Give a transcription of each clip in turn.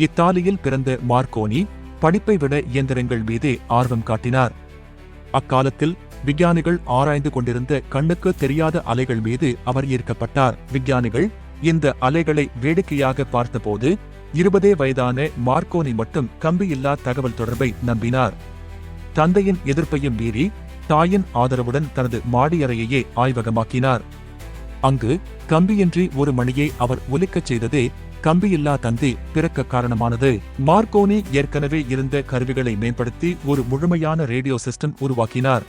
இத்தாலியில் பிறந்த மார்க்கோனி படிப்பை விட இயந்திரங்கள் மீதே ஆர்வம் காட்டினார். அக்காலத்தில் விஞ்ஞானிகள் ஆராய்ந்து கொண்டிருந்த கண்ணுக்கு தெரியாத அலைகள் மீது அவர் ஈர்க்கப்பட்டார். விஞ்ஞானிகள் இந்த அலைகளை வேடிக்கையாக பார்த்தபோது 20 வயதான மார்க்கோனி மட்டும் கம்பியில்லா தகவல் தொடர்பை நம்பினார். தந்தையின் எதிர்ப்பையும் மீறி தாயின் ஆதரவுடன் தனது மாடியறையையே ஆய்வகமாக்கினார். அங்கு கம்பியின்றி ஒரு மணியை அவர் ஒலிக்கச் செய்ததே கம்பியில்லா தந்தி பிறக்க காரணமானது. மார்க்கோனி ஏற்கனவே இருந்த கருவிகளை மேம்படுத்தி ஒரு முழுமையான ரேடியோ சிஸ்டம் உருவாக்கினார்.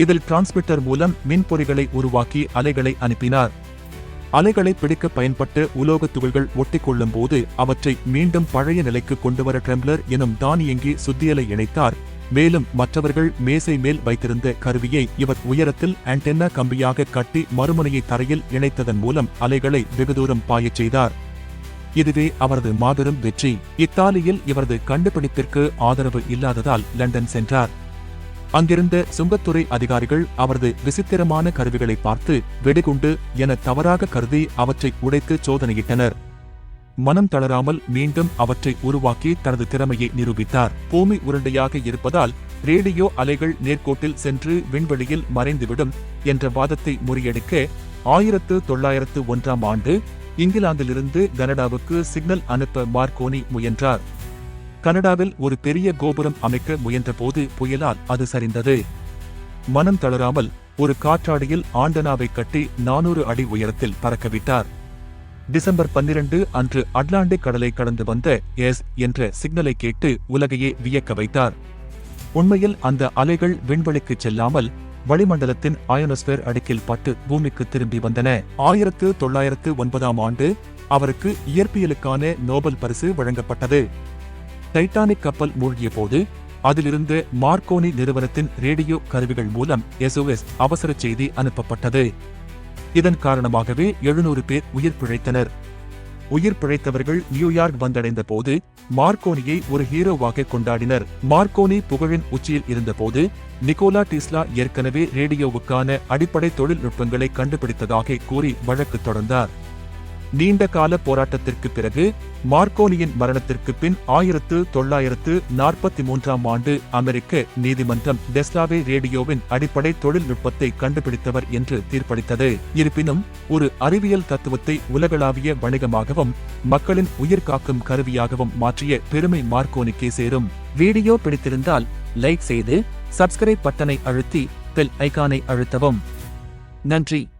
இதில் டிரான்ஸ்மிட்டர் மூலம் மின்பொறிகளை உருவாக்கி அலைகளை அனுப்பினார். அலைகளை பிடிக்க பயன்பட்ட உலோக துகள்கள் ஒட்டிக்கொள்ளும் போது அவற்றை மீண்டும் பழைய நிலைக்கு கொண்டுவர ட்ரெம்ப்ளர் எனும் தானியங்கி சுத்தியலை இணைத்தார். மேலும் மற்றவர்கள் மேசை மேல் வைத்திருந்த கருவியை இவர் உயரத்தில் ஆண்டென்னா கம்பியாக கட்டி மறுமுனையை தரையில் இணைத்ததன் மூலம் அலைகளை வெகுதூரம் பாயச் செய்தார். இதுவே அவரது மாபெரும் வெற்றி. இத்தாலியில் இவரது கண்டுபிடிப்பிற்கு ஆதரவு இல்லாததால் லண்டன் சென்றார். அங்கிருந்த சுங்கத்துறை அதிகாரிகள் அவரது விசித்திரமான கருவிகளை பார்த்து வெடிகுண்டு என தவறாக கருதி அவற்றை உடைத்து சோதனையிட்டனர். மனம் தளராமல் மீண்டும் அவற்றை உருவாக்கி தனது திறமையை நிரூபித்தார். பூமி உருண்டையாக இருப்பதால் ரேடியோ அலைகள் நேர்கோட்டில் சென்று விண்வெளியில் மறைந்துவிடும் என்ற வாதத்தை முறியடிக்க 1901ஆம் ஆண்டு இங்கிலாந்திலிருந்து கனடாவுக்கு சிக்னல் அனுப்ப மார்க்கோனி முயன்றார். கனடாவில் ஒரு பெரிய கோபுரம் அமைக்க முயன்றபோது புயலால் அது சரிந்தது. மனம் தளராமல் ஒரு காற்றாடியில் ஆண்டனாவை கட்டி 400 அடி உயரத்தில் பறக்கவிட்டார். டிசம்பர் 12 அன்று அட்லாண்டிக் கடலை கடந்து வந்த எஸ் என்ற சிக்னலை கேட்டு உலகையே வியக்க வைத்தார். உண்மையில் அந்த அலைகள் விண்வெளிக்கு செல்லாமல் வளிமண்டலத்தின் அயோனோஸ்பேர் அடுக்கில் பட்டு பூமிக்கு திரும்பி வந்தன. 1909ஆம் ஆண்டு அவருக்கு இயற்பியலுக்கான நோபல் பரிசு வழங்கப்பட்டது. டைட்டானிக் கப்பல் மூழ்கிய போது அதிலிருந்த மார்க்கோனி நிறுவனத்தின் ரேடியோ கருவிகள் மூலம் SOS அவசர செய்தி அனுப்பப்பட்டது. இதன் காரணமாகவே 700 பேர் உயிர் பிழைத்தனர். உயிர் பிழைத்தவர்கள் நியூயார்க் வந்தடைந்த போது மார்க்கோனியை ஒரு ஹீரோவாக கொண்டாடினர். மார்க்கோனி புகழின் உச்சியில் இருந்தபோது நிக்கோலா டெஸ்லா ஏற்கனவே ரேடியோவுக்கான அடிப்படை தொழில்நுட்பங்களை கண்டுபிடித்ததாக கூறி வழக்கு தொடர்ந்தார். நீண்ட கால போராட்டத்திற்கு பிறகு மார்க்கோனியின் மரணத்திற்கு பின் 1943ஆம் ஆண்டு அமெரிக்க நீதிமன்றம் டெஸ்லாவே ரேடியோவின் அடிப்படை தொழில்நுட்பத்தை கண்டுபிடித்தவர் என்று தீர்ப்பளித்தது. இருப்பினும் ஒரு அறிவியல் தத்துவத்தை உலகளாவிய வணிகமாகவும் மக்களின் உயிர் காக்கும் கருவியாகவும் மாற்றிய பெருமை மார்க்கோனிக்கே சேரும். வீடியோ பிடித்திருந்தால் லைக் செய்து சப்ஸ்கிரைப் பட்டனை அழுத்தி பெல் ஐகானை அழுத்தவும். நன்றி.